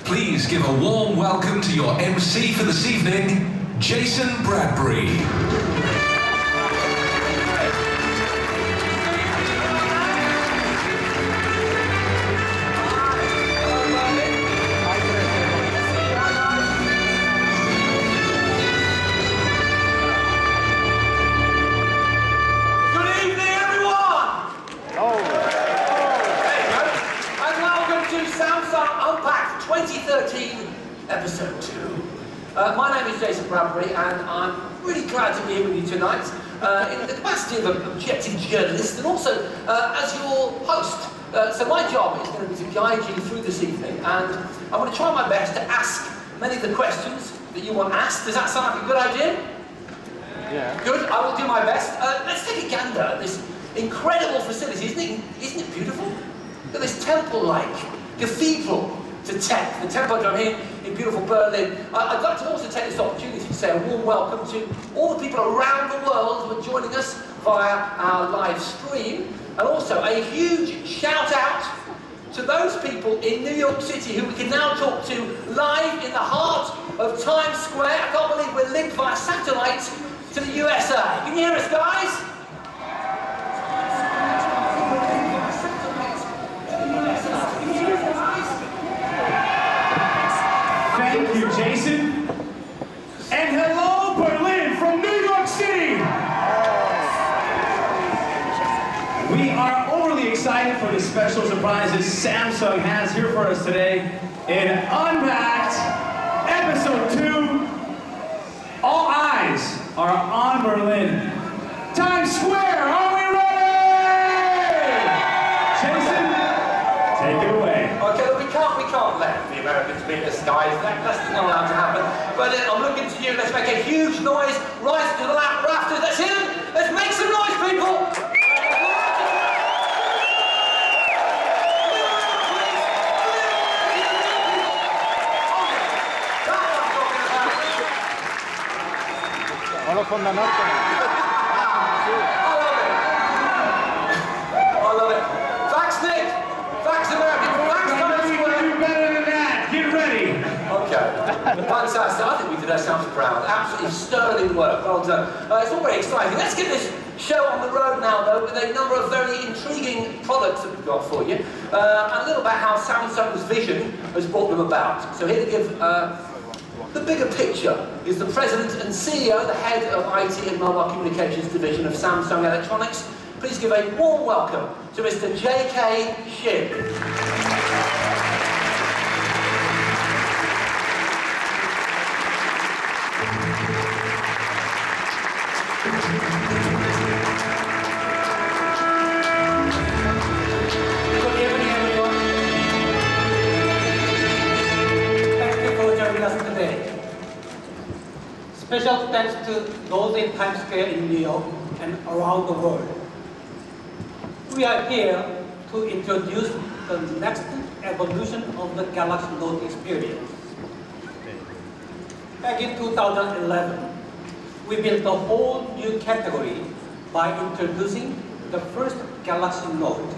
Please give a warm welcome to your MC for this evening, Jason Bradbury. Unpacked 2013, episode 2. My name is Jason Bradbury, and I'm really glad to be here with you tonight in the capacity of an objective journalist and also as your host. So my job is going to be to guide you through this evening, and I'm going to try my best to ask many of the questions that you want asked. Does that sound like a good idea? Yeah. Good, I will do my best. Let's take a gander at this incredible facility. Isn't it beautiful? Look at this temple-like cathedral to tech, the temple I'm here in beautiful Berlin. I'd like to also take this opportunity to say a warm welcome to all the people around the world who are joining us via our live stream, and also a huge shout out to those people in New York City who we can now talk to live in the heart of Times Square. I can't believe we're linked via satellite to the USA. Can you hear us, guys? Thank you, Jason. And hello, Berlin from New York City. We are overly excited for the special surprises Samsung has here for us today in Unpacked, Episode 2. All eyes are on Berlin. Times Square, are we ready? Jason, take it away. Okay, we can't let the Americans beat the skies. That's not allowed to happen. But I'm looking to you. Let's make a huge noise. Rise to the rafters. Let's hear them. Let's make some noise, people. Con la norte. I love it. Thanks, Nick. Thanks, American. Thanks, Times We Square. can do better than that. Get ready. Okay. Fantastic. I think we did ourselves proud. Absolutely sterling work. Well done. It's all very exciting. Let's get this show on the road now, though, with a number of very intriguing products that we've got for you, and a little about how Samsung's vision has brought them about. So here to give The bigger picture is the President and CEO, the Head of IT and Mobile Communications Division of Samsung Electronics. Please give a warm welcome to Mr. J.K. Shin. Special thanks to those in Times Square in New York and around the world. We are here to introduce the next evolution of the Galaxy Note experience. Back in 2011, we built a whole new category by introducing the first Galaxy Note.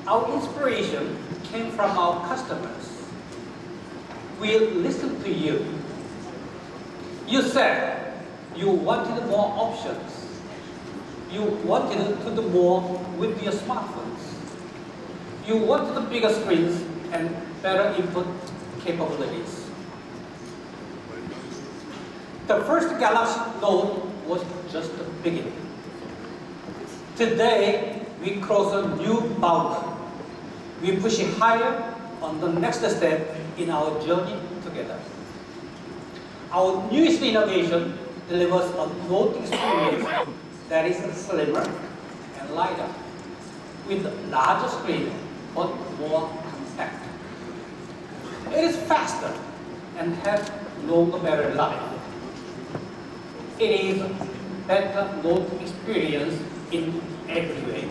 Our inspiration came from our customers. We listened to you. You said you wanted more options. You wanted to do more with your smartphones. You wanted bigger screens and better input capabilities. The first Galaxy Note was just the beginning. Today, we cross a new boundary. We push it higher on the next step in our journey together. Our newest innovation delivers a note experience that is slimmer and lighter, with a larger screen but more compact. It is faster and has longer battery life. It is a better note experience in every way.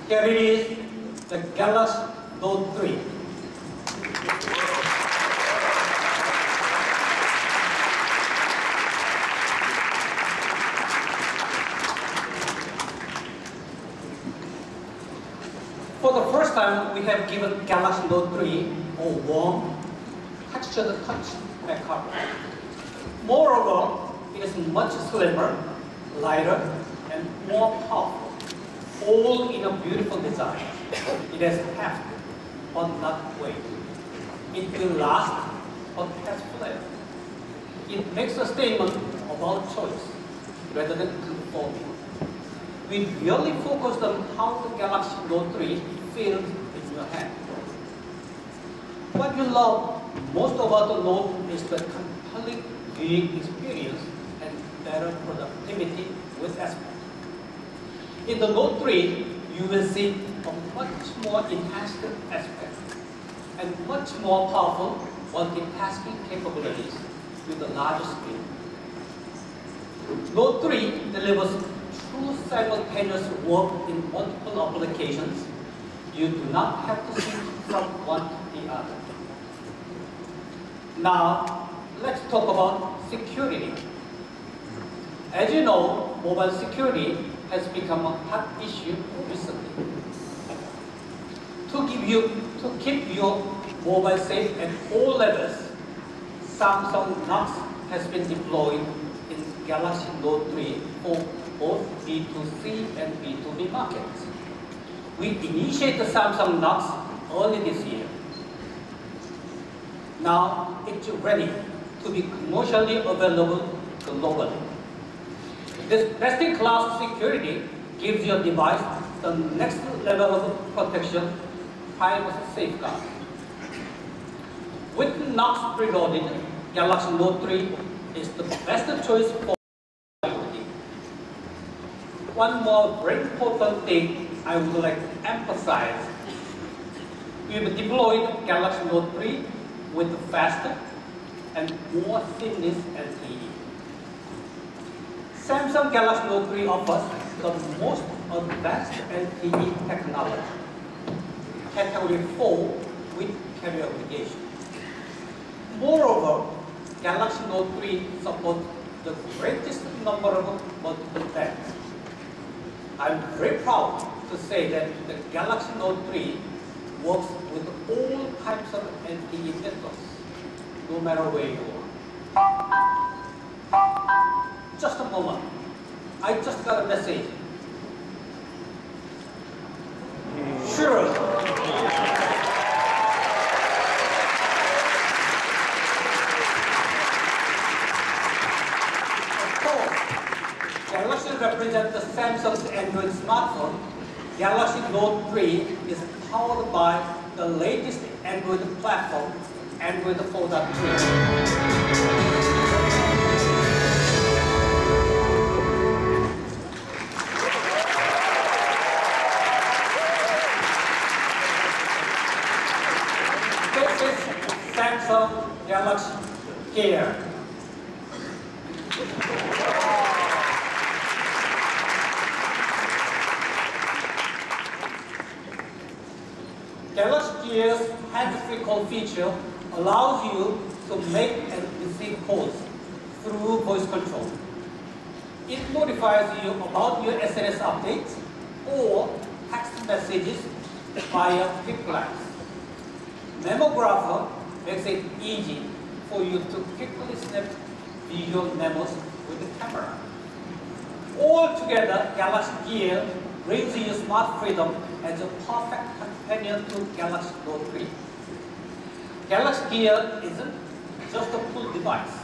Here it is, the Galaxy Note 3. For the first time, we have given Galaxy Note 3 a warm, textured touch back cover. Moreover, it is much slimmer, lighter, and more powerful. All in a beautiful design. It has heft, but not weight. It will last, but has flair. It makes a statement about choice, rather than conforming. We really focused on how the Galaxy Note 3 feels in your hand. What you love most about the Note is the compelling viewing experience and better productivity with aspect. In the Note 3, you will see a much more enhanced aspect and much more powerful multitasking capabilities with a larger screen. Note 3 delivers true simultaneous work in multiple applications. You do not have to switch from one to the other. Now, let's talk about security. As you know, mobile security has become a hot issue recently. To keep your mobile safe at all levels, Samsung Knox has been deployed in Galaxy Note 3 for both B2C and B2B markets. We initiated Samsung Knox early this year. Now it's ready to be commercially available globally. This best-in-class security gives your device the next level of protection, privacy safeguard. With Knox preloaded, Galaxy Note 3 is the best choice for IoT. One more very important thing I would like to emphasize. We've deployed Galaxy Note 3 with faster and more seamless LTE. Samsung Galaxy Note 3 offers the most advanced LTE technology, Category 4 with carrier aggregation. Moreover, Galaxy Note 3 supports the greatest number of multiple bands. I'm very proud to say that the Galaxy Note 3 works with all types of LTE networks, no matter where you are. Just a moment. I just got a message. Sure. Of course, Galaxy represents the Samsung's Android smartphone. Galaxy Note 3 is powered by the latest Android platform, Android 4.3. Samsung Galaxy Gear. Galaxy Gear's hands-free call feature allows you to make and receive calls through voice control. It notifies you about your SNS updates or text messages via quick glance. Memographer makes it easy for you to quickly snap visual memos with the camera. Altogether, Galaxy Gear brings you smart freedom as a perfect companion to Galaxy Note 3. Galaxy Gear isn't just a cool device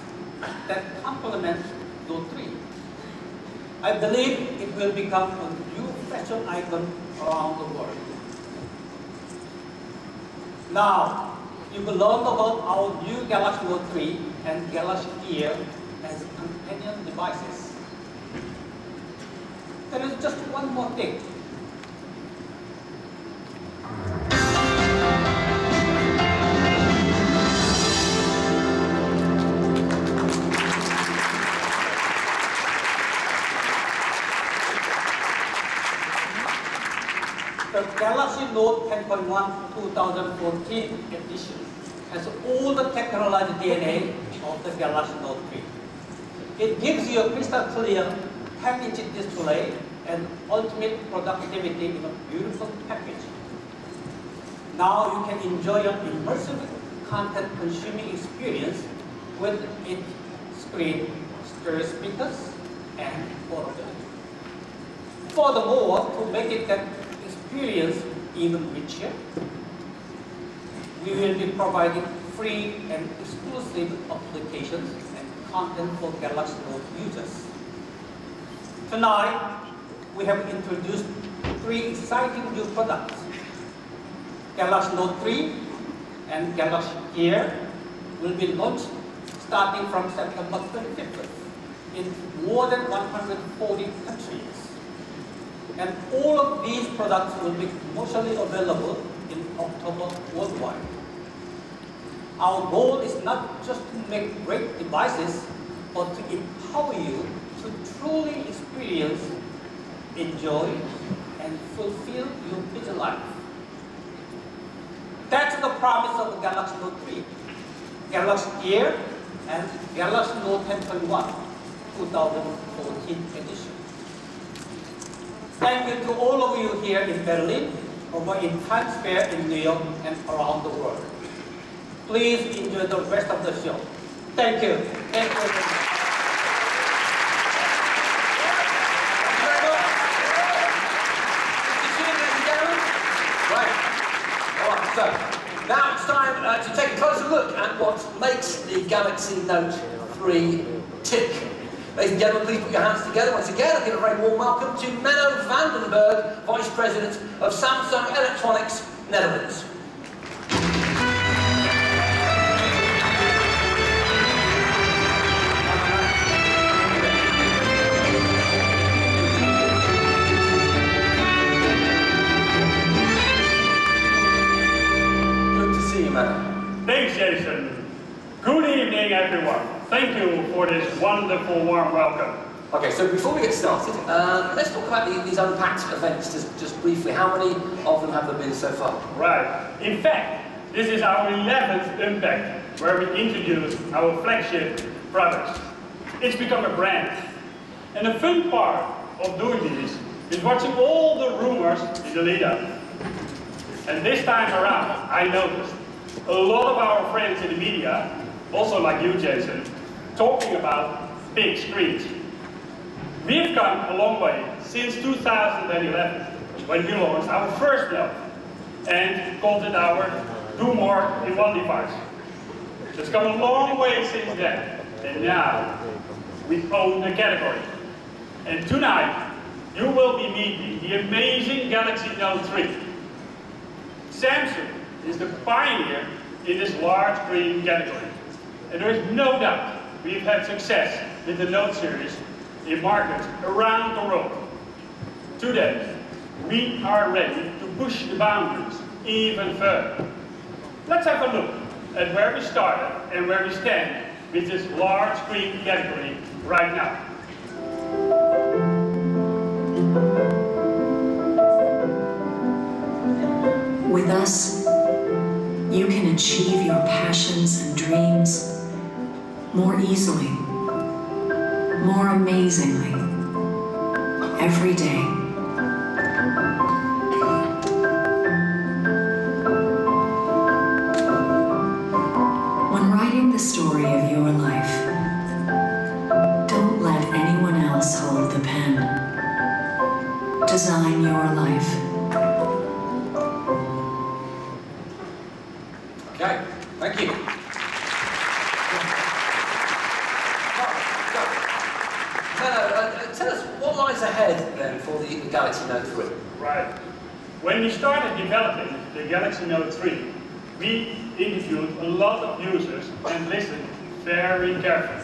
that complements Note 3. I believe it will become a new fashion icon around the world. Now, you will learn about our new Galaxy Note 3 and Galaxy Gear as companion devices. There is just one more thing. The Galaxy Note 10.1 2014 edition has all the technology DNA of the Galaxy Note 3. It gives you a crystal clear 10-inch display and ultimate productivity in a beautiful package. Now you can enjoy an immersive content consuming experience with its screen, stereo speakers, and portability. Furthermore, to make it that experience even richer, we will be providing free and exclusive applications and content for Galaxy Note users. Tonight, we have introduced 3 exciting new products. Galaxy Note 3 and Galaxy Gear will be launched starting from September 25th in more than 140 countries. And all of these products will be commercially available in October worldwide. Our goal is not just to make great devices, but to empower you to truly experience, enjoy, and fulfill your busy life. That's the promise of the Galaxy Note 3, Galaxy Gear, and Galaxy Note 10.1 2014 edition. Thank you to all of you here in Berlin, over in Times Square in New York, and around the world. Please enjoy the rest of the show. Thank you. Thank you very much. So, now it's time to take a closer look at what makes the Galaxy Note 3 tick. Ladies and gentlemen, please put your hands together once again. I'll give a very warm welcome to Menno Vandenberg, Vice President of Samsung Electronics, Netherlands. Good to see you, Menno. Thanks, Jason. Good evening, everyone. Thank you for this wonderful warm welcome. Okay, so before we get started, let's talk about these Unpacked events just briefly. How many of them have there been so far? Right. In fact, this is our 11th Unpacked, where we introduce our flagship products. It's become a brand. And the fun part of doing this is watching all the rumors in the lead-up. And this time around, I noticed a lot of our friends in the media, also like you, Jason, talking about big screens. We've come a long way since 2011, when we launched our first note and called it our Do More in One device. It's come a long way since then, and now we own the category. And tonight, you will be meeting the amazing Galaxy Note 3. Samsung is the pioneer in this large screen category. And there is no doubt we've had success with the Note series in markets around the world. Today, we are ready to push the boundaries even further. Let's have a look at where we started and where we stand with this large screen category right now. With us, you can achieve your passions and dreams more easily, more amazingly, every day. When writing the story of your life, don't let anyone else hold the pen. Design your life. Okay, thank you. Tell us what lies ahead then for the Galaxy Note 3. Right. When we started developing the Galaxy Note 3, we interviewed a lot of users and listened very carefully.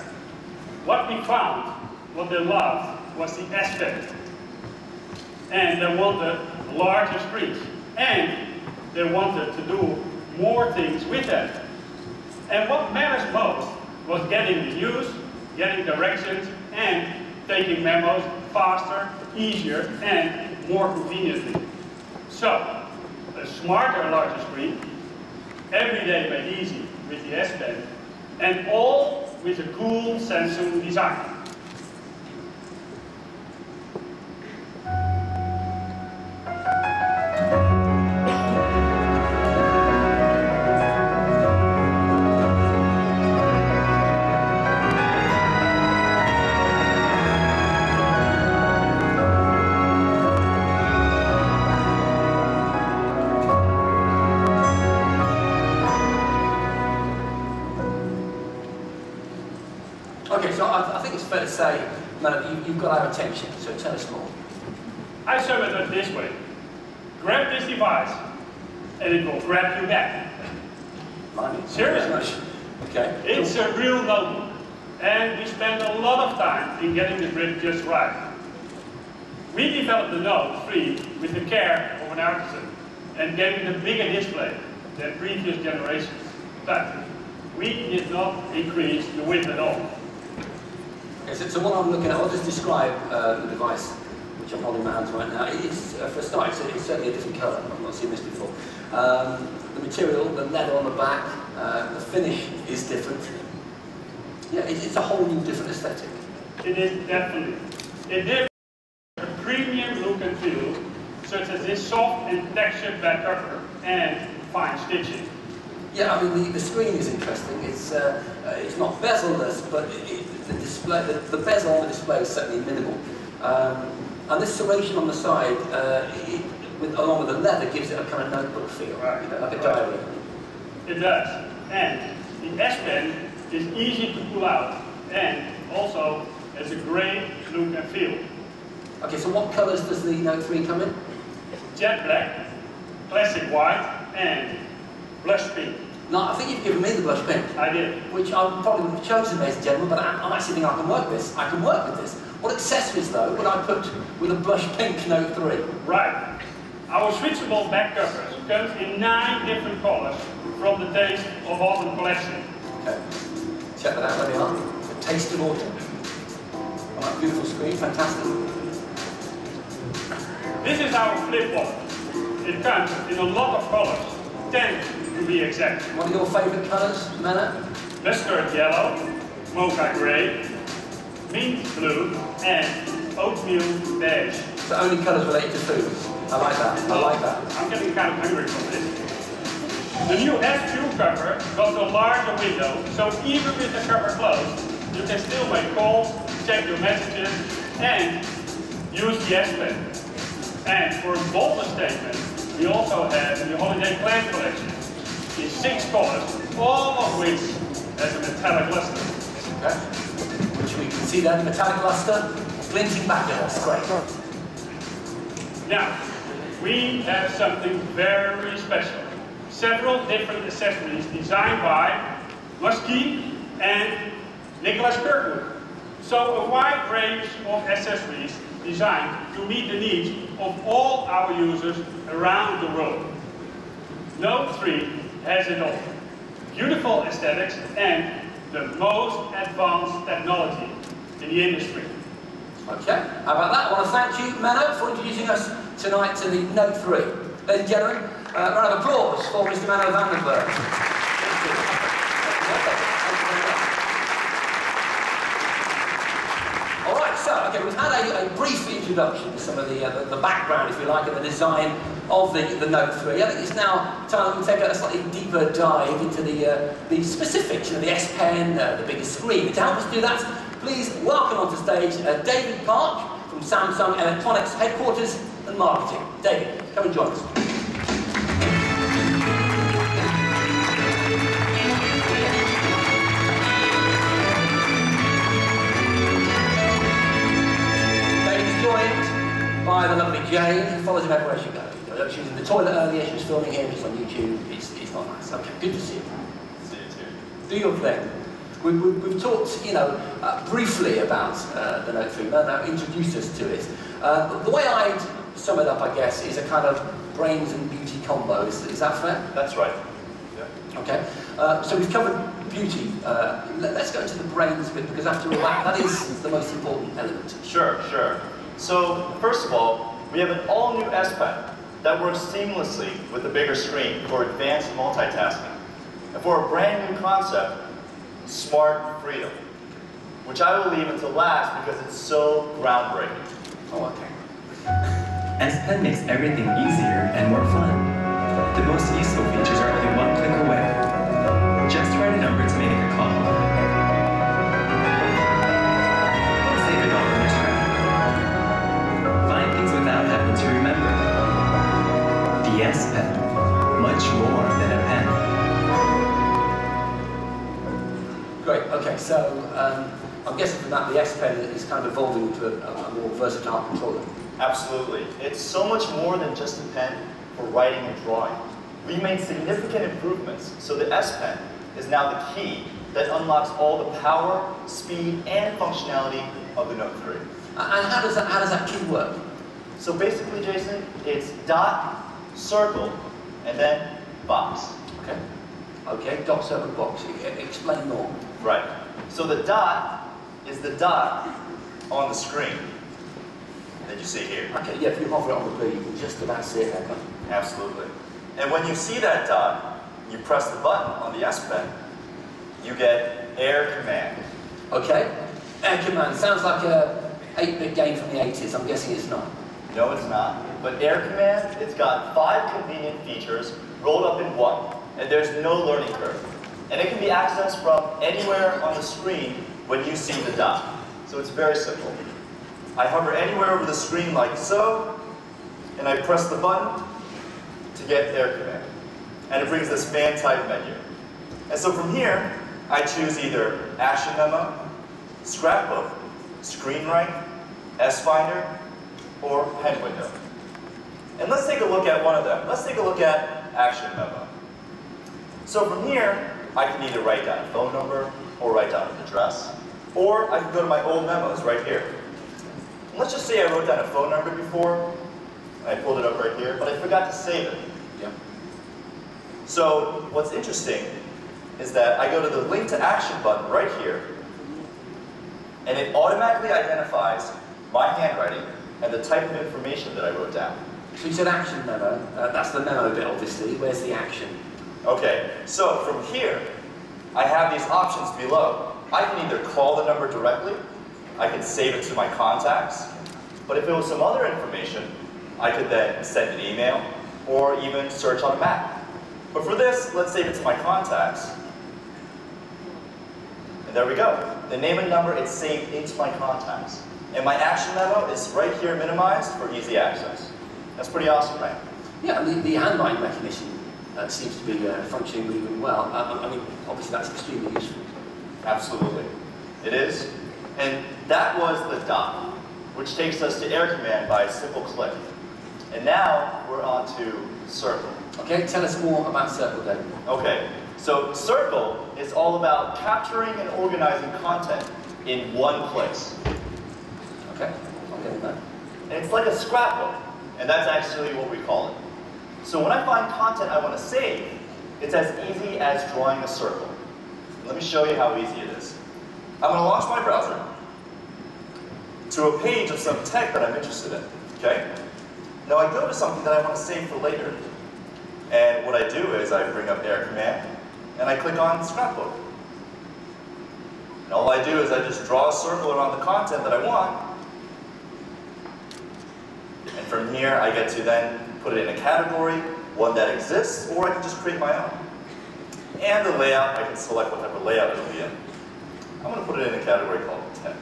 What we found, what they loved, was the aspect. And they wanted larger screens. And they wanted to do more things with them. And what matters most was getting the news, getting directions, and taking memos faster, easier, and more conveniently. So, a smarter, larger screen, every day made easy with the S Pen, and all with a cool Samsung design. Okay, so I think it's fair to say, Menno, you've got our attention, so tell us more. I sum it up this way. Grab this device, and it will grab you back. Seriously. Okay. It's a real notebook, and we spent a lot of time in getting the grip just right. We developed the Note 3 with the care of an artisan, and gave it a bigger display than previous generations. But we did not increase the width at all. Okay, so what I'm looking at, I'll just describe the device, which I'm holding in my hands right now. It's, for a start, it's certainly a different colour. I've not seen this before. The material, the leather on the back, the finish is different. Yeah, it's a whole new different aesthetic. It is definitely. It gives a premium look and feel, such as this soft and textured back cover and fine stitching. Yeah, I mean the screen is interesting. It's not bezel-less, but the display, the bezel on the display is certainly minimal. And this serration on the side, along with the leather, gives it a kind of notebook feel, right, you know, like a diary. It does. And the S Pen is easy to pull out and also has a great look and feel. Okay, so what colours does the Note 3 come in? Jet black, classic white, and blush pink. No, I think you've given me the blush pink. I did. Which I probably would have chosen, ladies and gentlemen, but I'm actually thinking I can work this. I can work with this. What accessories, though, would I put with a blush pink Note 3? Right. Our switchable back covers comes in 9 different colors from the Taste of Autumn collection. Okay. Check that out, there they are. The Taste of Autumn. All right, beautiful screen, fantastic. This is our flip watch. It comes in a lot of colors, 10 to be exact. What are your favourite colours, Mena? Mustard yellow, mocha grey, mint blue, and oatmeal beige. So only colours related to food. I like that. I like that. I'm getting kind of hungry from this. The new S2 cover got a larger window, so even with the cover closed, you can still make calls, check your messages, and use the S Pen. And for a bolder statement, we also have the Holiday Plan collection in 6 colors, all of which has a metallic luster. Okay. Which we can see there, the metallic luster glinting back at us. Great. Now, we have something very special. Several different accessories designed by Muskie and Nicholas Kirkwood. So a wide range of accessories designed to meet the needs of all our users around the world. Note 3 has it all. Beautiful aesthetics and the most advanced technology in the industry. Okay, how about that? I want to thank you, Mano, for introducing us tonight to the Note 3. Ladies and gentlemen, round of applause for Mr. Mano Vandenberg. Thank you. All right, so, okay, we've had a brief introduction to some of the background, if you like, and the design of the Note 3. I think it's now time to take a slightly deeper dive into the specifics, you know, the S Pen, the bigger screen. To help us do that, please welcome onto stage David Park from Samsung Electronics Headquarters and Marketing. David, come and join us. David's joined by the lovely Jane, who follows him everywhere she goes. She was in the toilet earlier, she was filming him, she's on YouTube. It's not nice. Okay, good to see you. See you too. Do your thing. We've talked, you know, briefly about the Note 3. Now introduced us to it. The way I'd sum it up, I guess, is a kind of brains and beauty combo. Is that fair? That's right. Yeah. Okay. So we've covered beauty. Let's go into the brains bit, because after all, that is the most important element. Sure. So, first of all, we have an all-new S Pen that works seamlessly with the bigger screen for advanced multitasking. And for a brand new concept, Smart Freedom, which I will leave until last because it's so groundbreaking. Oh, okay. S Pen makes everything easier and more fun. The most useful features are only one click away. Just write a number to make a call. Save it all on your screen. Find things without having to remember. The S Pen, much more than a pen. Great, okay, so I'm guessing from that the S Pen is kind of evolving into a more versatile controller. Absolutely. It's so much more than just a pen for writing and drawing. We made significant improvements, so the S Pen is now the key that unlocks all the power, speed, and functionality of the Note 3. And how does that key work? So basically, Jason, it's dot, circle, and then box. Okay. Okay, dot, circle, box. Explain more. Right. So the dot is the dot on the screen that you see here. Okay, yeah, if you hover it on the blue, you can just about see it there, can't you? Absolutely. And when you see that dot, you press the button on the S Pen, you get Air Command. Okay. Air Command sounds like a 8-bit game from the 80s. I'm guessing it's not. No, it's not. But Air Command, it's got 5 convenient features rolled up in one, and there's no learning curve. And it can be accessed from anywhere on the screen when you see the dot. So it's very simple. I hover anywhere over the screen like so, and I press the button to get Air Command. And it brings this fan type menu. And so from here, I choose either Action Memo, Scrapbook, screen write, S-Finder, or pen window. And let's take a look at one of them. Let's take a look at Action Memo. So from here, I can either write down a phone number, or write down an address, or I can go to my old memos right here. And let's just say I wrote down a phone number before, and I pulled it up right here, but I forgot to save it. Yeah. So what's interesting is that I go to the Link to Action button right here, and it automatically identifies my handwriting and the type of information that I wrote down. So you said Action Memo. That's the memo bit, obviously. Where's the action? Okay, so from here, I have these options below. I can either call the number directly, I can save it to my contacts, but if it was some other information, I could then send an email or even search on a map. But for this, let's save it to my contacts. And there we go. The name and number, it's saved into my contacts. And my action memo is right here minimized for easy access. That's pretty awesome, right? Yeah, and the handwriting recognition seems to be functioning really, really well. I mean, obviously that's extremely useful. Absolutely. It is. And that was the dock, which takes us to Air Command by a simple click. And now we're on to Circle. Okay, tell us more about Circle, David. Okay, so Circle is all about capturing and organizing content in one place. Okay, I'm getting that. And it's like a scrapbook, and that's actually what we call it. So when I find content I want to save, it's as easy as drawing a circle. Let me show you how easy it is. I'm going to launch my browser to a page of some tech that I'm interested in, okay? Now I go to something that I want to save for later. And what I do is I bring up Air Command, and I click on Scrapbook. And all I do is I just draw a circle around the content that I want. And from here, I get to then put it in a category, one that exists, or I can just create my own. And the layout, I can select what type of layout it'll be in. I'm going to put it in a category called Tech.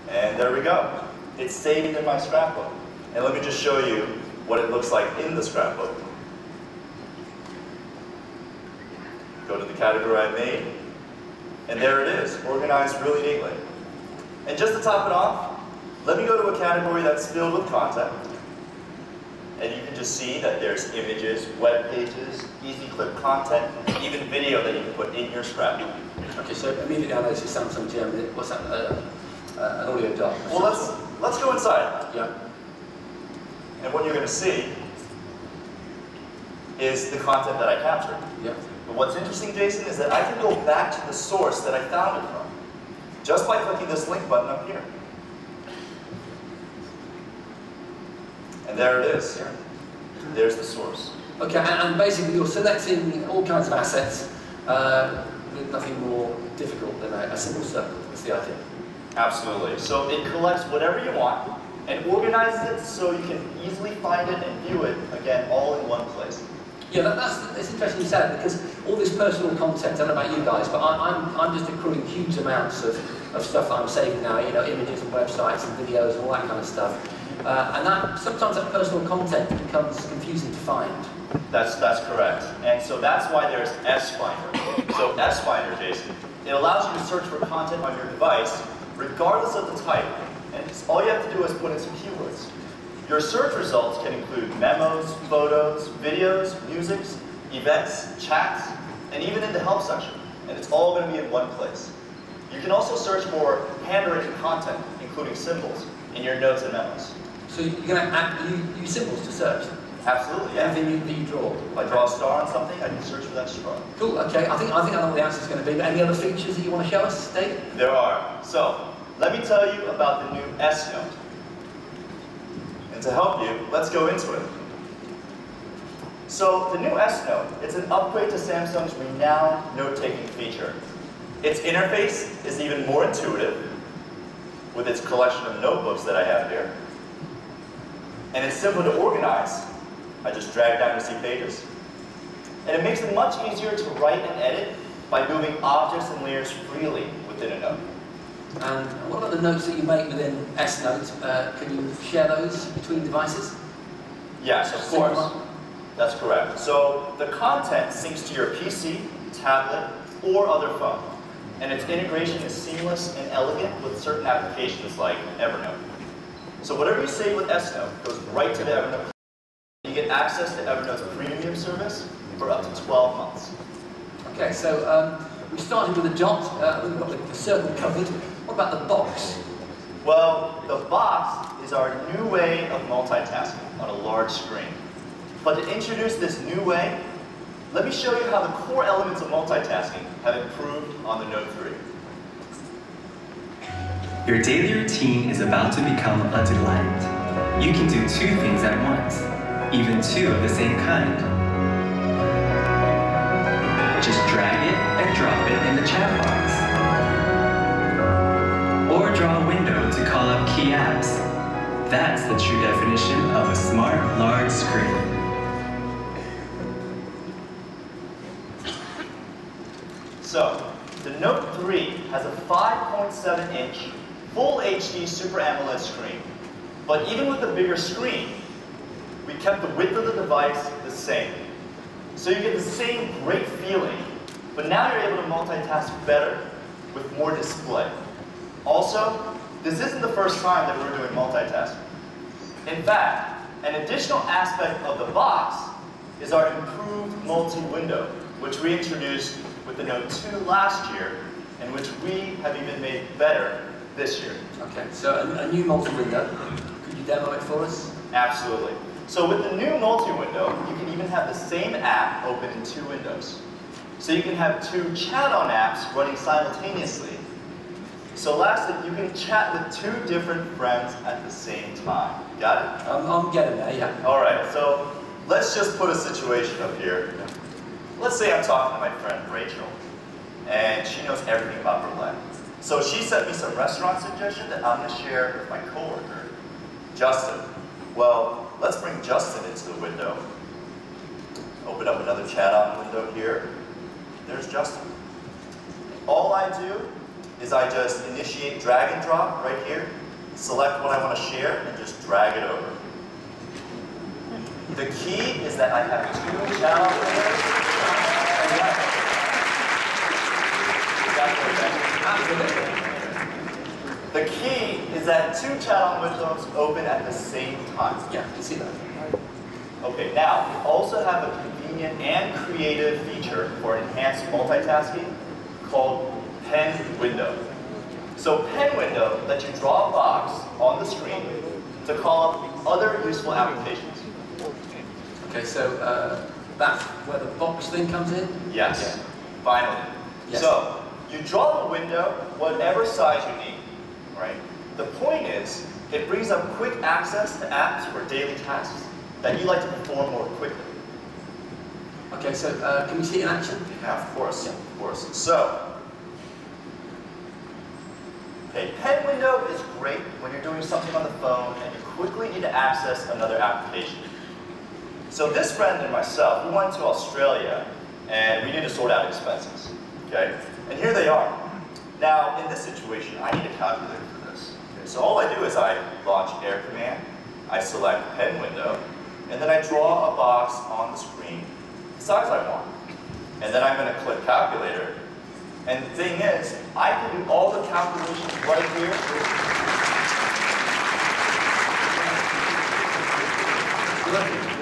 And there we go. It's saved in my scrapbook. And let me just show you what it looks like in the scrapbook. Go to the category I made, and there it is, organized really neatly. And just to top it off, let me go to a category that's filled with content. And you can just see that there's images, web pages, easy clip content, even video that you can put in your scrapbook. Okay, so immediately I noticed Samsung German. What's that? An audio dock. Well, let's go inside. Yeah. And what you're going to see is the content that I captured. Yeah. But what's interesting, Jason, is that I can go back to the source that I found it from, just by clicking this link button up here. And there it is. Yeah. There's the source. Okay, and basically you're selecting all kinds of assets with nothing more difficult than a simple circle. That's the idea. Absolutely. So it collects whatever you want and organizes it so you can easily find it and view it, again, all in one place. Yeah, it's interesting you said it, because all this personal content, I don't know about you guys, but I'm just accruing huge amounts of stuff that I'm saving now, you know, images and websites and videos and all that kind of stuff. And sometimes that personal content becomes confusing to find. That's correct. And so that's why there's S-Finder. So S-Finder, Jason, it allows you to search for content on your device regardless of the type. And all you have to do is put in some keywords. Your search results can include memos, photos, videos, musics, events, chats, and even in the help section. And it's all going to be in one place. You can also search for handwritten content, including symbols, in your notes and memos. So you're going to use symbols to search? Absolutely, yeah. Anything that you draw? If I draw a star on something, I can search for that star. Cool, okay. I think I know what the answer is going to be, but any other features that you want to show us, Dave? There are. So, let me tell you about the new S-Note. And to help you, let's go into it. So, the new S-Note, it's an upgrade to Samsung's renowned note-taking feature. Its interface is even more intuitive with its collection of notebooks that I have here. And it's simple to organize. I just drag down to see pages. And it makes it much easier to write and edit by moving objects and layers freely within a note. And what about the notes that you make within S-Note? Can you share those between devices? Yes, of course. That's correct. So the content syncs to your PC, tablet, or other phone. and its integration is seamless and elegant with certain applications like Evernote. So whatever you save with S-Note goes right to the Evernote. You get access to Evernote's premium service for up to 12 months. Okay, so we started with a dot, we've got the circle covered. What about the box? Well, the box is our new way of multitasking on a large screen. But to introduce this new way, let me show you how the core elements of multitasking have improved on the Note 3. Your daily routine is about to become a delight. You can do two things at once, even two of the same kind. Just drag it and drop it in the chat box. Or draw a window to call up key apps. That's the true definition of a smart, large screen. So, the Note 3 has a 5.7-inch Full HD Super AMOLED screen. But even with a bigger screen, we kept the width of the device the same. So you get the same great feeling, but now you're able to multitask better with more display. Also, this isn't the first time that we're doing multitasking. In fact, an additional aspect of the box is our improved multi-window, which we introduced with the Note 2 last year, and which we have even made better this year. Okay, so a new multi-window. Could you demo it for us? Absolutely. So with the new multi-window, you can even have the same app open in two windows. So you can have two chat-on apps running simultaneously. So lastly, you can chat with two different friends at the same time. Got it? I'm getting there, yeah. All right, so let's just put a situation up here. Let's say I'm talking to my friend Rachel, and she knows everything about Berlin. So she sent me some restaurant suggestions that I'm going to share with my coworker, Justin. Well, let's bring Justin into the window. Open up another chat-on window here. There's Justin. All I do is I just initiate drag and drop right here, select what I want to share, and just drag it over. The key is that I have two chat-on windows. The key is that two chat-on windows open at the same time. Yeah, you see that. Okay, now we also have a convenient and creative feature for enhanced multitasking called Pen Window. So Pen Window lets you draw a box on the screen to call up other useful applications. Okay, so that's where the box thing comes in? Yes, yeah. Finally. Yes. So you draw the window whatever size you need, right? The point is, it brings up quick access to apps or daily tasks that you like to perform more quickly. Okay, so can we see it in action? Yeah, of course, of course. So, okay, Pen Window is great when you're doing something on the phone and you quickly need to access another application. So this friend and myself, we went to Australia and we need to sort out expenses, okay? And here they are. Now, in this situation, I need a calculator for this. Okay, so all I do is I launch Air Command, I select Pen Window, and then I draw a box on the screen the size I want. And then I'm going to click Calculator. And the thing is, I can do all the calculations right here.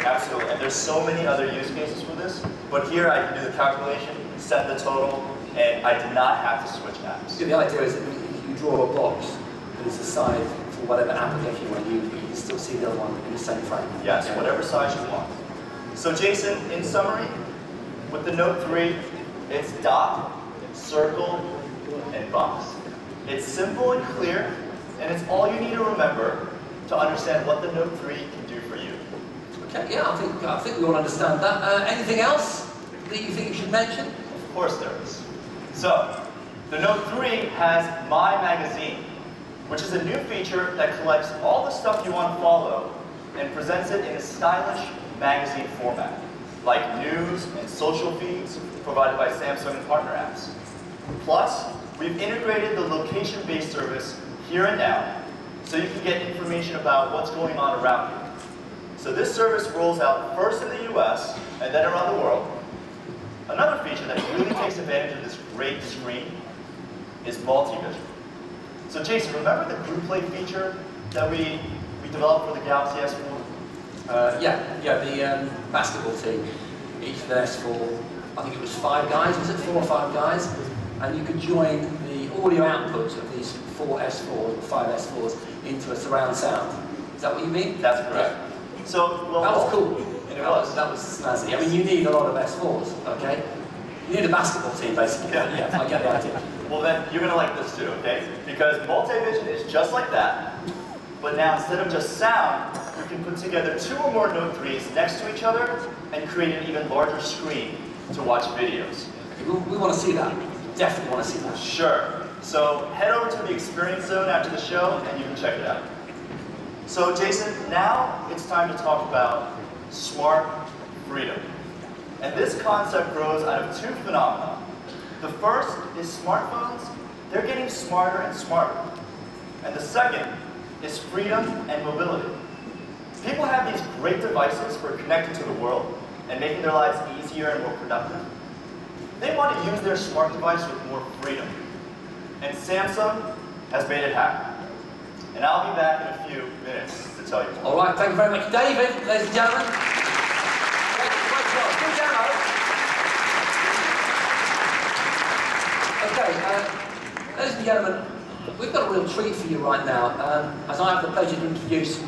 Absolutely, and there's so many other use cases for this, but here I can do the calculation, set the total, and I do not have to switch apps. Yeah, the idea is that you draw a box that is the size for whatever application you want to use, but you can still see the other one in the same frame. Yes, yeah. Whatever size you want. So Jason, in summary, with the Note 3, it's dot, circle, and box. It's simple and clear, and it's all you need to remember to understand what the Note 3 can do for you. Okay, yeah, I think we all understand that. Anything else that you think you should mention? Of course there is. So, the Note 3 has My Magazine, which is a new feature that collects all the stuff you want to follow and presents it in a stylish magazine format, like news and social feeds provided by Samsung and partner apps. Plus, we've integrated the location-based service Here and Now, so you can get information about what's going on around you. So this service rolls out first in the US and then around the world. Another feature that really takes advantage of this great screen is multi-vision. So Jason, remember the group play feature that we developed for the Galaxy S4? The basketball team. Each of the S4, I think it was 5 guys, was it 4 or 5 guys? And you could join the audio output of these 4 S4s or 5 S4s into a surround sound. Is that what you mean? That's correct. Yeah. So, well, that was cool. That was snazzy. I mean, you need a lot of S4s, okay? You need a basketball team, basically. Yeah, I get the idea. Well then, you're gonna like this too, okay? Because multi-vision is just like that, but now instead of just sound, you can put together 2 or more Note 3s next to each other and create an even larger screen to watch videos. We want to see that. Definitely want to see that. Sure. So head over to the Experience Zone after the show and you can check it out. So Jason, now it's time to talk about smart freedom. And this concept grows out of 2 phenomena. The first is smartphones. They're getting smarter and smarter. And the second is freedom and mobility. People have these great devices for connecting to the world and making their lives easier and more productive. They want to use their smart device with more freedom. And Samsung has made it happen. And I'll be back in a few minutes to tell you more. All right, thank you very much, David, ladies and gentlemen. Great job. Good demo. Okay, ladies and gentlemen, we've got a real treat for you right now, as I have the pleasure to introduce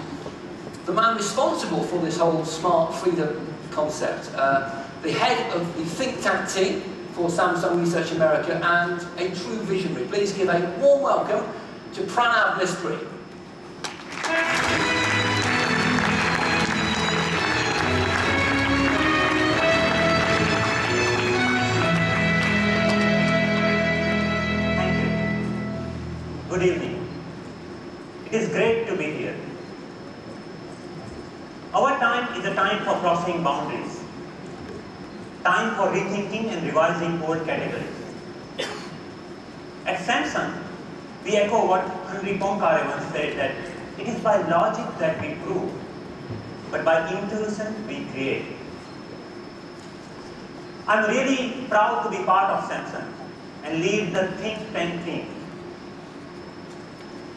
the man responsible for this whole smart freedom concept, the head of the think tank team for Samsung Research America and a true visionary. Please give a warm welcome to Pranav Mistry. Thank you. Good evening. It is great to be here. Our time is a time for crossing boundaries. Time for rethinking and revising old categories. At Samsung, we echo what Henry Poincaré once said, that it is by logic that we prove, but by intuition we create. I'm really proud to be part of Samsung and lead the think tank team.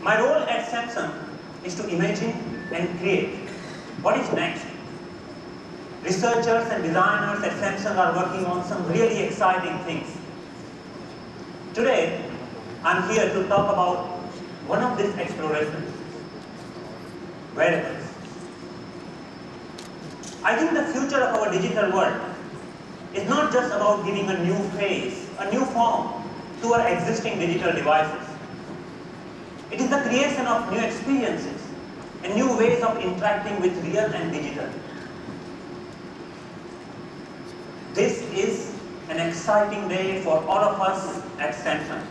My role at Samsung is to imagine and create. What is next? Researchers and designers at Samsung are working on some really exciting things. Today, I'm here to talk about one of these explorations, wearables. I think the future of our digital world is not just about giving a new face, a new form to our existing digital devices. It is the creation of new experiences and new ways of interacting with real and digital. This is an exciting day for all of us at Samsung.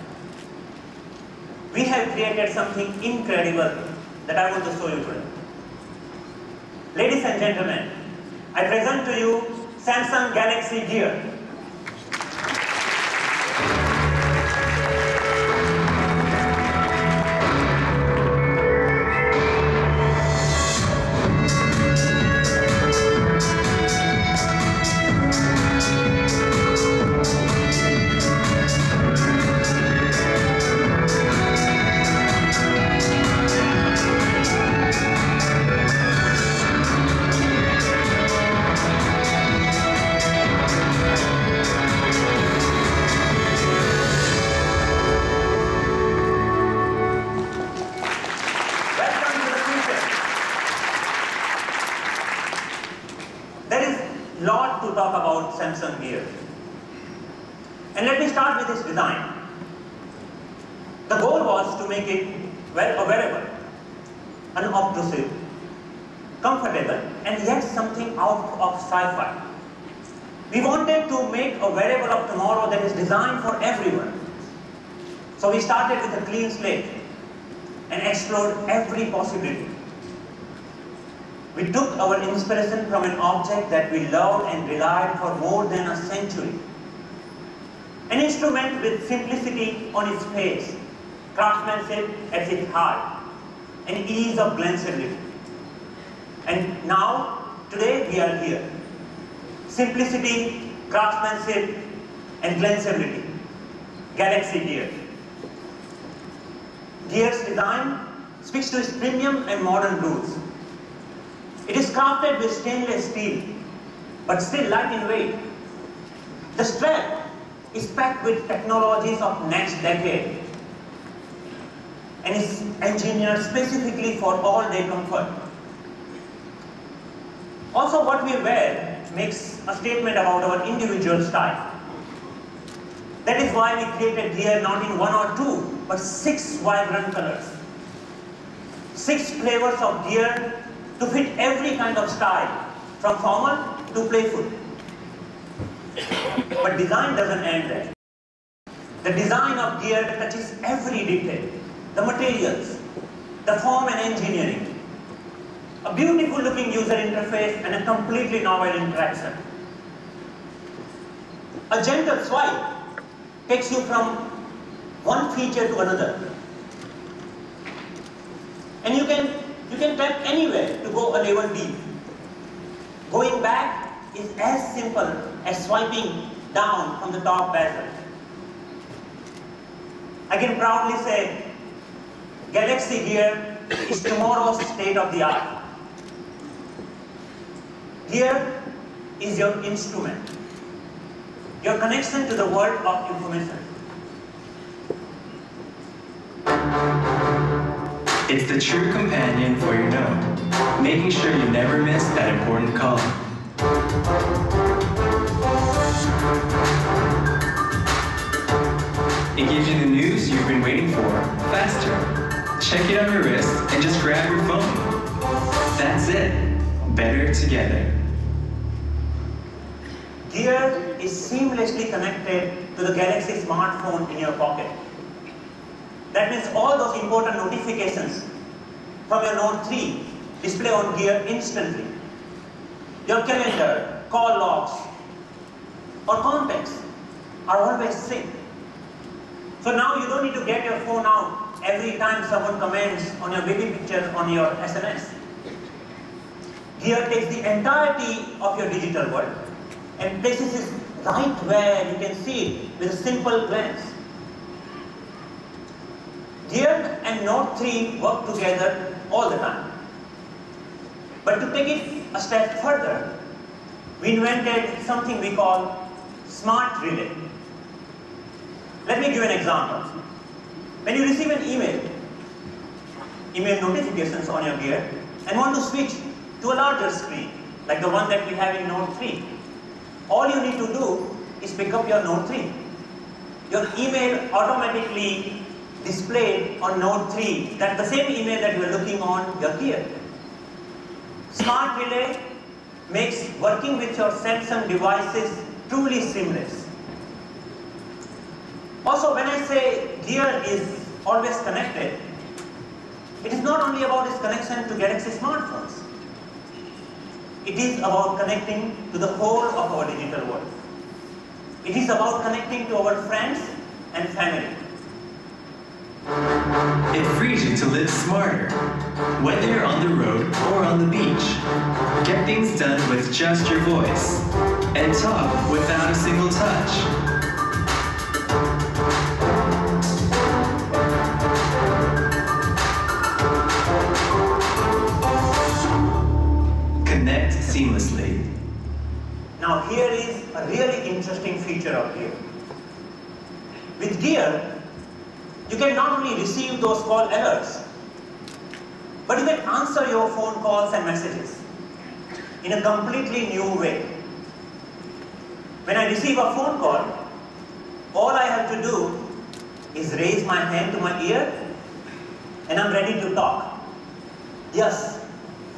We have created something incredible that I want to show you today. Ladies and gentlemen, I present to you Samsung Galaxy Gear. Samsung Gear. And let me start with its design. The goal was to make it a wearable, unobtrusive, comfortable, and yet something out of sci-fi. We wanted to make a wearable of tomorrow that is designed for everyone. So we started with a clean slate and explored every possibility. We took our inspiration from an object that we loved and relied for more than a century. An instrument with simplicity on its face, craftsmanship at its heart, and ease of glanceability. And now, today we are here. Simplicity, craftsmanship, and glanceability. Galaxy Gear. Gear's design speaks to its premium and modern roots. It is crafted with stainless steel, but still light in weight. The strap is packed with technologies of next decade and is engineered specifically for all-day comfort. Also, what we wear makes a statement about our individual style. That is why we created gear not in 1 or 2, but 6 vibrant colors. 6 flavors of gear to fit every kind of style, from formal to playful. But design doesn't end there. The design of gear touches every detail, the materials, the form and engineering, a beautiful looking user interface and a completely novel interaction. A gentle swipe takes you from one feature to another. And you can tap anywhere to go a level deep. Going back is as simple as swiping down from the top bezel. I can proudly say, Galaxy Gear is tomorrow's state of the art. Gear is your instrument, your connection to the world of information. It's the true companion for your note, making sure you never miss that important call. It gives you the news you've been waiting for faster. Check it on your wrist and just grab your phone. That's it. Better together. Gear is seamlessly connected to the Galaxy smartphone in your pocket. That means all those important notifications from your Note 3 display on Gear instantly. Your calendar, call logs, or contacts are always synced. So now you don't need to get your phone out every time someone comments on your baby picture on your SMS. Gear takes the entirety of your digital world and places it right where you can see it with a simple glance. Gear and Note 3 work together all the time. But to take it a step further, we invented something we call Smart Relay. Let me give an example. When you receive an email notifications on your Gear and want to switch to a larger screen, like the one that we have in Note 3, all you need to do is pick up your Note 3. Your email automatically displayed on Note 3, that's the same email that you are looking on your Gear. Smart Relay makes working with your Samsung devices truly seamless. Also, when I say Gear is always connected, it is not only about its connection to Galaxy smartphones. It is about connecting to the whole of our digital world. It is about connecting to our friends and family. It frees you to live smarter, whether you're on the road or on the beach. Get things done with just your voice, and talk without a single touch. Connect seamlessly. Now here is a really interesting feature of Gear. With Gear, you can not only receive those call alerts, but you can answer your phone calls and messages in a completely new way. When I receive a phone call, all I have to do is raise my hand to my ear and I'm ready to talk. Yes,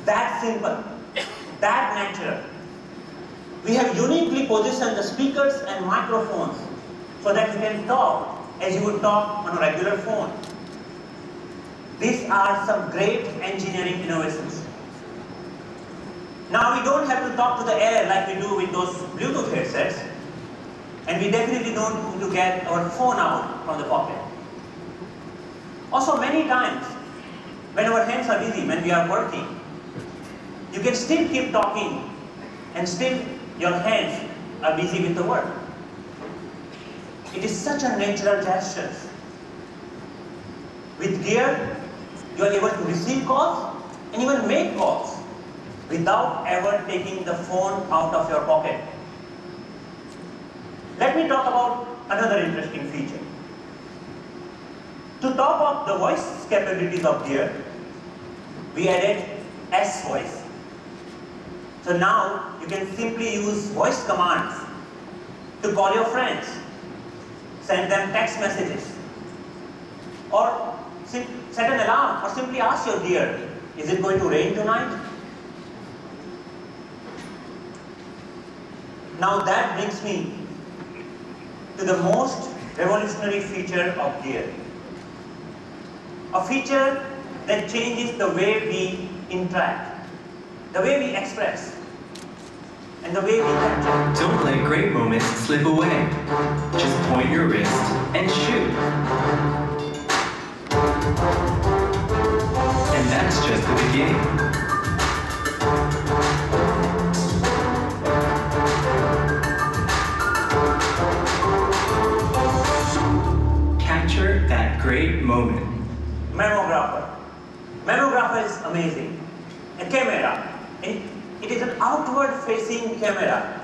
that simple, that natural. We have uniquely positioned the speakers and microphones so that you can talk as you would talk on a regular phone. These are some great engineering innovations. Now we don't have to talk to the air like we do with those Bluetooth headsets, and we definitely don't need to get our phone out from the pocket. Also, many times when our hands are busy, when we are working, you can still keep talking and still your hands are busy with the work. It is such a natural gesture. With gear, you are able to receive calls and even make calls without ever taking the phone out of your pocket. Let me talk about another interesting feature. To top up the voice capabilities of gear, we added S voice. So now you can simply use voice commands to call your friends, send them text messages, or set an alarm, or simply ask your gear, is it going to rain tonight? Now that brings me to the most revolutionary feature of gear. A feature that changes the way we interact, the way we express, and the way we capture. Don't let great moments slip away. Just point your wrist and shoot. And that's just the beginning. Capture that great moment. Memographer. Memographer is amazing. A camera. It is an outward-facing camera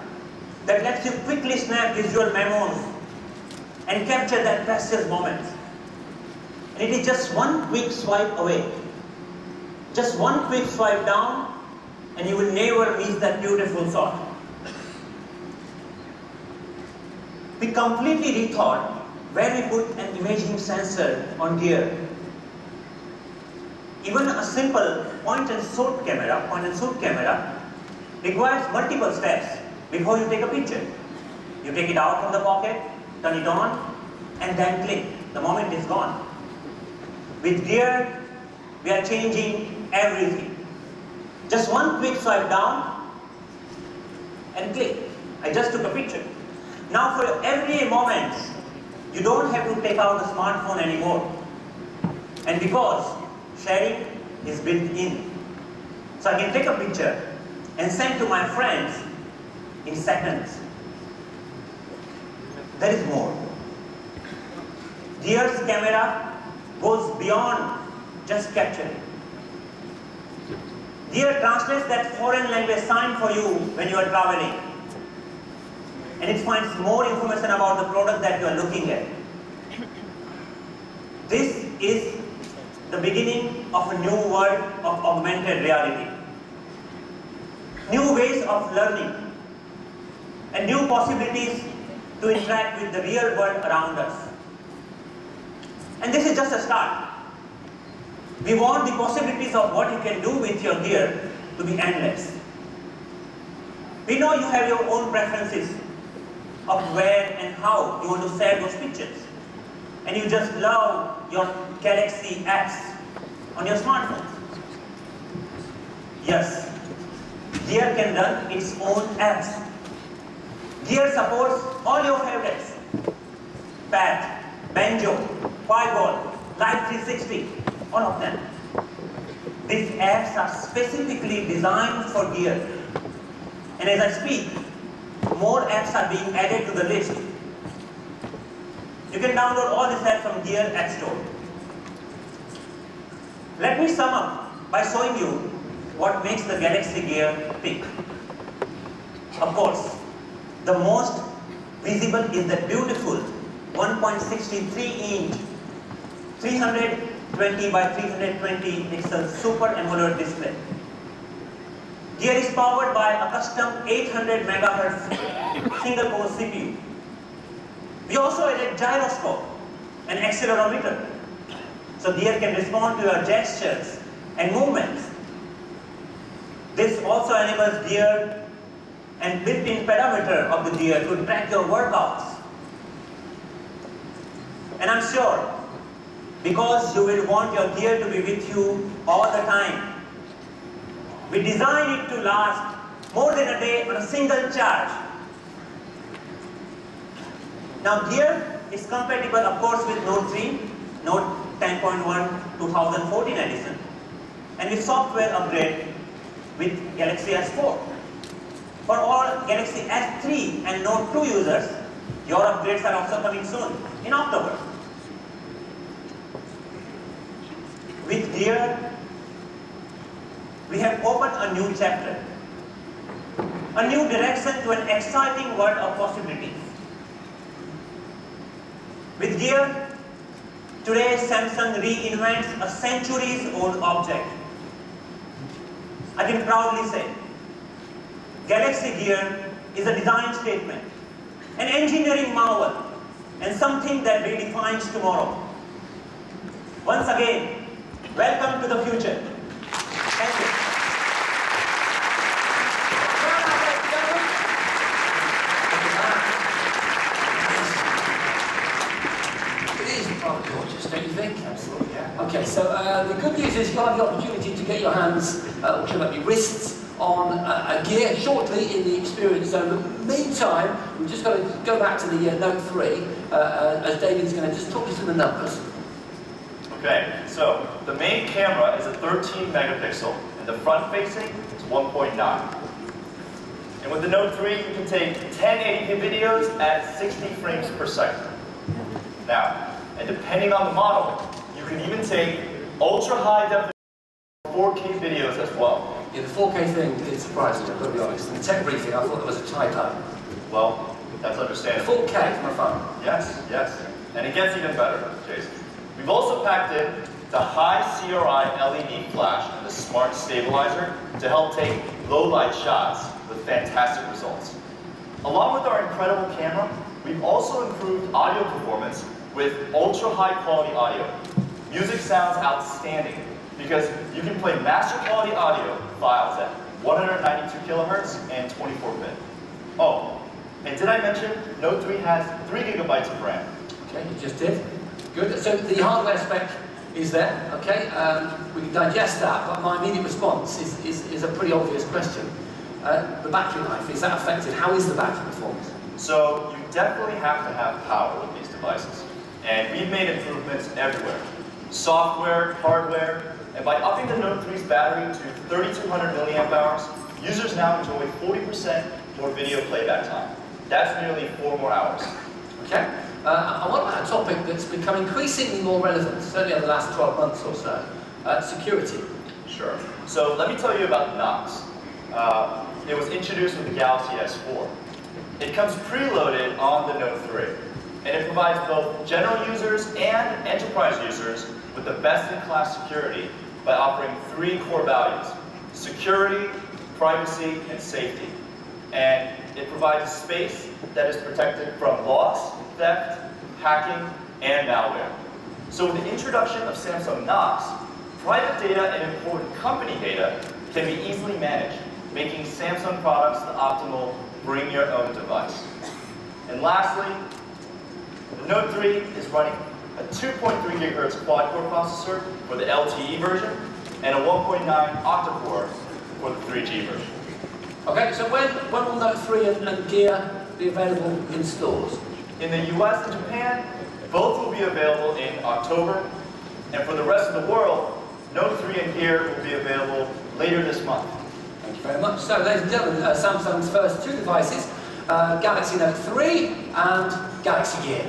that lets you quickly snap visual memos and capture that precious moment. And it is just one quick swipe away. Just one quick swipe down, and you will never miss that beautiful shot. We completely rethought where we put an imaging sensor on gear. Even a simple point and shoot camera requires multiple steps before you take a picture. You take it out from the pocket, turn it on, and then click. The moment is gone. With gear, we are changing everything. Just one quick swipe down and click. I just took a picture. Now for every moment, you don't have to take out the smartphone anymore. And because sharing is built in, so I can take a picture and send to my friends in seconds. There is more. Gear's camera goes beyond just capturing. Gear translates that foreign language sign for you when you are traveling. And it finds more information about the product that you are looking at. This is the beginning of a new world of augmented reality. New ways of learning and new possibilities to interact with the real world around us. And this is just a start. We want the possibilities of what you can do with your gear to be endless. We know you have your own preferences of where and how you want to share those pictures. And you just love your Galaxy apps on your smartphone. Yes, Gear can run its own apps. Gear supports all your favorites. Pat, Banjo, Fireball, Live 360, all of them. These apps are specifically designed for Gear. And as I speak, more apps are being added to the list. You can download all these apps from Gear App Store. Let me sum up by showing you what makes the Galaxy Gear tick. Of course, the most visible is that beautiful 1.63-inch 320 by 320 pixel Super AMOLED display. Gear is powered by a custom 800 MHz single-core CPU. We also added gyroscope and accelerometer, so Gear can respond to your gestures and movements. This also enables Gear and built-in pedometer of the Gear to track your workouts. And I'm sure, because you will want your Gear to be with you all the time, we designed it to last more than a day on a single charge. Now Gear is compatible, of course, with Note 3, Note 10.1 2014 edition, and with software upgrade with Galaxy S4. For all Galaxy S3 and Note 2 users, your upgrades are also coming soon, in October. with gear, we have opened a new chapter, a new direction to an exciting world of possibilities. With gear, today Samsung reinvents a centuries-old object. I can proudly say, Galaxy Gear is a design statement, an engineering marvel, and something that redefines tomorrow. Once again, welcome to the future. Thank you. It is rather gorgeous, don't you think? Absolutely, yeah. Okay, so the good news is you'll have the opportunity to get your hands, or should that be wrists, on a gear shortly in the experience zone. But meantime, we've just got to go back to the Note 3, as David's going to just talk us through the numbers. Okay, so the main camera is a 13 megapixel, and the front facing is 1.9. And with the Note 3, you can take 1080p videos at 60 frames per second. Now, and depending on the model, you can even take ultra-high definition 4K videos as well. Yeah, the 4K thing did surprise me, I've got to be honest. In the tech briefing, I thought it was a typo. Well, that's understandable. 4K from my phone. Yes, yes. And it gets even better, Jason. We've also packed in the high CRI LED flash and the smart stabilizer to help take low light shots with fantastic results. Along with our incredible camera, we've also improved audio performance with ultra high quality audio. Music sounds outstanding because you can play master quality audio files at 192 kilohertz and 24-bit. Oh, and did I mention Note 3 has 3 gigabytes of RAM? Okay, you just did. Good. So the hardware spec is there, okay? We can digest that, but my immediate response is a pretty obvious question. The battery life, is that affected? How is the battery performance? So you definitely have to have power with these devices. And we've made improvements everywhere. Software, hardware, and by upping the Note 3's battery to 3,200 milliamp hours, users now enjoy 40% more video playback time. That's nearly 4 more hours. Okay. And what about a topic that's become increasingly more relevant, certainly over the last 12 months or so, security? Sure. So let me tell you about Knox. It was introduced with the Galaxy S4. It comes preloaded on the Note 3, and it provides both general users and enterprise users with the best-in-class security by offering 3 core values: security, privacy, and safety. And it provides a space that is protected from loss, theft, hacking, and malware. So with the introduction of Samsung Knox, private data and important company data can be easily managed, making Samsung products the optimal bring-your-own device. And lastly, the Note 3 is running a 2.3 gigahertz quad-core processor for the LTE version and a 1.9 octa-core for the 3G version. Okay, so when will Note 3 and Gear be available in stores? In the US and Japan, both will be available in October, and for the rest of the world, Note 3 and Gear will be available later this month. Thank you very much. So, ladies and gentlemen, Samsung's first 2 devices, Galaxy Note 3 and Galaxy Gear.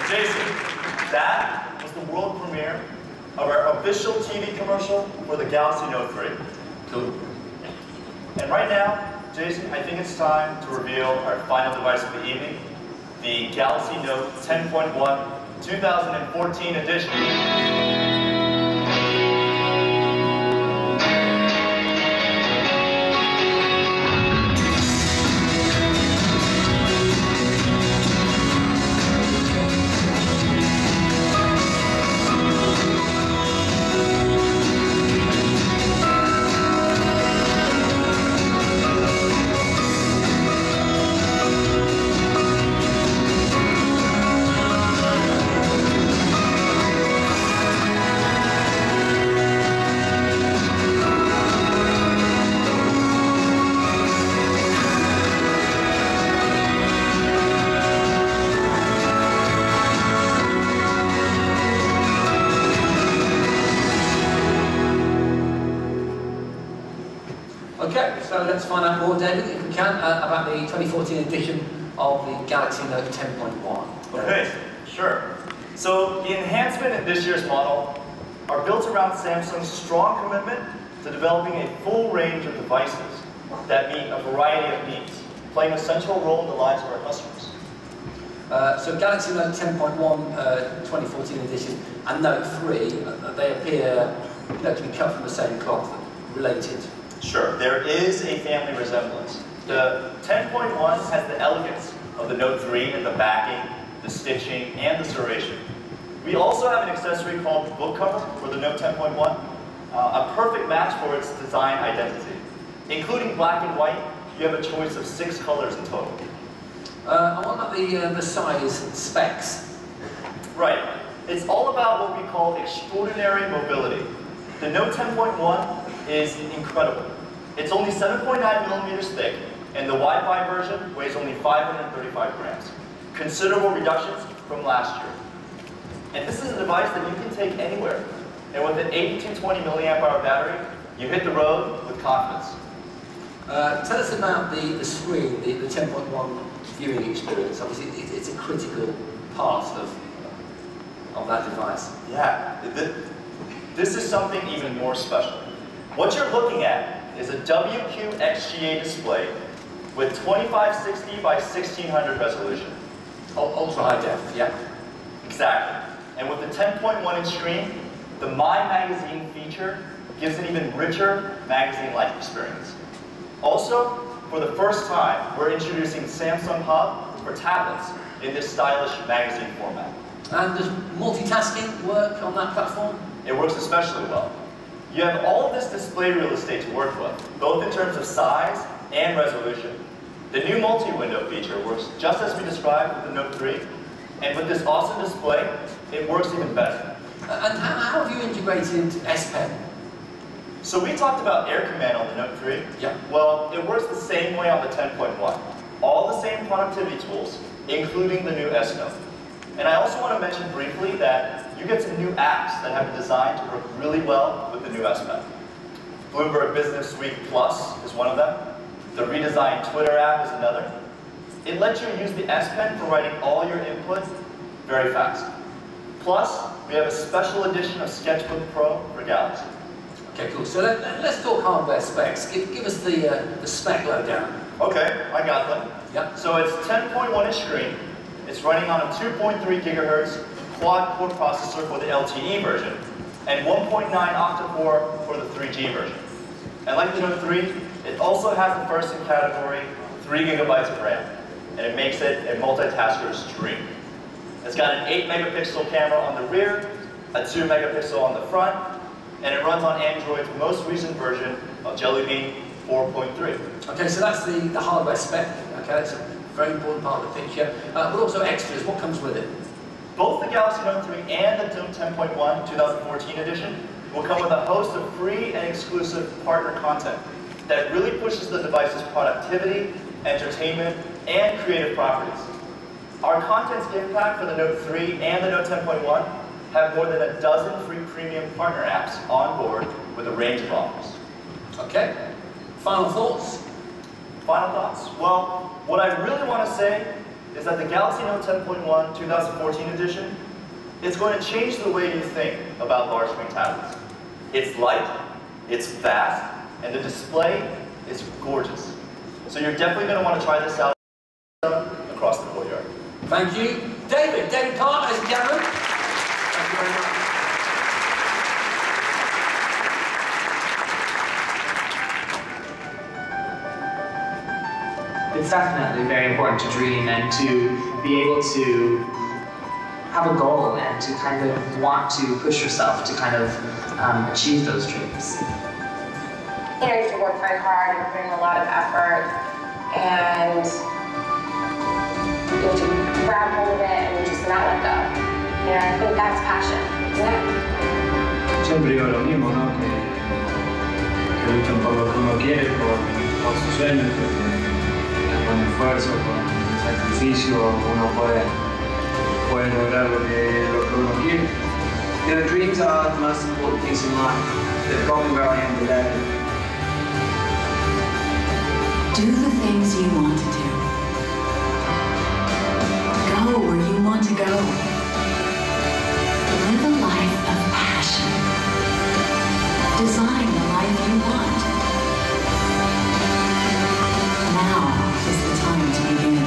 Jason, that was the world premiere of our official TV commercial for the Galaxy Note 3. Cool. And right now, Jason, I think it's time to reveal our final device of the evening, the Galaxy Note 10.1 2014 edition. Okay, so let's find out more, David, if we can, about the 2014 edition of the Galaxy Note 10.1. Okay, sure. So the enhancement in this year's model are built around Samsung's strong commitment to developing a full range of devices that meet a variety of needs, playing a central role in the lives of our customers. So Galaxy Note 10.1 2014 edition and Note 3, they appear to be cut from the same cloth, related. Sure, there is a family resemblance. The 10.1 has the elegance of the Note 3 in the backing, the stitching, and the serration. We also have an accessory called the book cover for the Note 10.1, a perfect match for its design identity. Including black and white, you have a choice of 6 colors in total. I want about the size specs. Right. It's all about what we call extraordinary mobility. The Note 10.1 is incredible. It's only 7.9 millimeters thick, and the Wi-Fi version weighs only 535 grams. Considerable reductions from last year. And this is a device that you can take anywhere. And with an 8220 milliamp hour battery, you hit the road with confidence. Tell us about the screen, the 10.1 viewing experience. Obviously, it's a critical part of that device. Yeah, this is something even more special. What you're looking at is a WQXGA display with 2560 by 1600 resolution. Ultra high def, yeah. Exactly. And with the 10.1 inch screen, the My Magazine feature gives an even richer magazine-like experience. Also, for the first time, we're introducing Samsung Hub for tablets in this stylish magazine format. And does multitasking work on that platform? It works especially well. You have all of this display real estate to work with, both in terms of size and resolution. The new multi-window feature works just as we described with the Note 3, and with this awesome display, it works even better. And how have you integrated S Pen? So we talked about Air Command on the Note 3. Yeah. Well, it works the same way on the 10.1. All the same productivity tools, including the new S Note. And I also want to mention briefly that you get some new apps that have been designed to work really well with the new S Pen. Bloomberg Business Suite Plus is one of them. The redesigned Twitter app is another. It lets you use the S Pen for writing all your input very fast. Plus, we have a special edition of Sketchbook Pro for Galaxy. Okay, cool. So let's talk hardware specs. Give us the spec lowdown. Okay, I got them. Yep. So it's 10.1 inch screen. It's running on a 2.3 gigahertz quad-core processor for the LTE version, and 1.9 octa-core for the 3G version. And like the Note 3, it also has the first in category 3 gigabytes of RAM, and it makes it a multitasker's dream. It's got an 8 megapixel camera on the rear, a 2 megapixel on the front, and it runs on Android's most recent version of Jelly Bean 4.3. Okay, so that's the hardware spec. Okay, that's a very important part of the picture. But also extras, what comes with it? Both the Galaxy Note 3 and the Note 10.1 2014 edition will come with a host of free and exclusive partner content that really pushes the device's productivity, entertainment, and creative properties. Our contents gift pack for the Note 3 and the Note 10.1 have more than a dozen free premium partner apps on board with a range of offers. Okay, final thoughts? Final thoughts? Well, what I really want to say is that the Galaxy Note 10.1 2014 edition, it's going to change the way you think about large screen tablets. It's light, it's fast, and the display is gorgeous. So you're definitely going to want to try this out across the courtyard. Thank you. David Clark, ladies and gentlemen. Thank you very much. It's definitely very important to dream and to be able to have a goal and to kind of want to push yourself to kind of achieve those dreams. You know, you have to work very hard and put in a lot of effort, and you have to grab hold of it and just not let go. You know, I think that's passion, isn't it? Siempre digo lo mismo, ¿no? Que luchan por lo que uno quiere, por sus sueños, porque con esfuerzo, con sacrificio, uno puede lograr lo que uno quiere. You know, dreams are the most important things in life. They've got me where I am today. Do the things you want to do. Go where you want to go. Live a life of passion. Design the life you want. Now is the time to begin.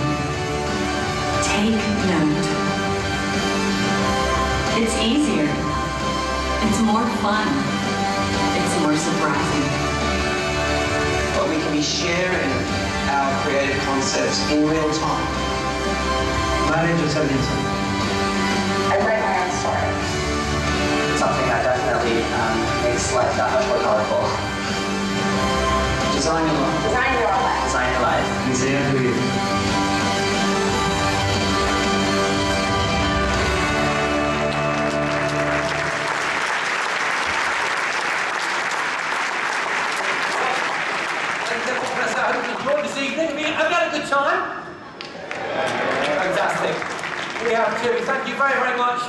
Take note. It's easier. It's more fun. It's more surprising. But we can be sharing our creative concepts in real time. Vale, yo sabía eso. I write my own story. Something that definitely makes life that much more colorful. Design your life. Design your life. Design your life. Diseña tu vida. This evening, have you had a good time? Fantastic. We have too. Thank you very, very much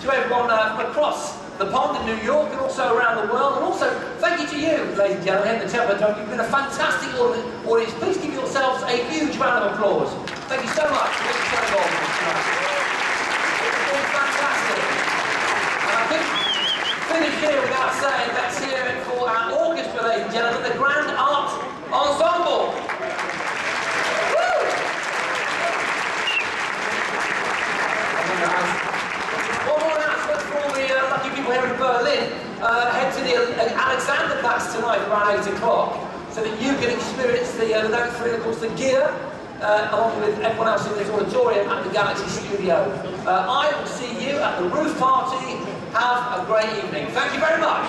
to everyone from across the pond in New York and also around the world. And also, thank you to you, ladies and gentlemen, in the Temple Dome. You've been a fantastic audience. Please give yourselves a huge round of applause. Thank you so much. Thank you so much. It's been fantastic. And I think, finish here without saying, let's hear it for our orchestra, ladies and gentlemen, the Grand Art Ensemble. One more announcement for all the lucky people here in Berlin. Head to the Alexanderplatz tonight around 8 o'clock so that you can experience the Note 3 and of course the gear along with everyone else in this auditorium at the Galaxy Studio. I will see you at the roof party. Have a great evening. Thank you very much.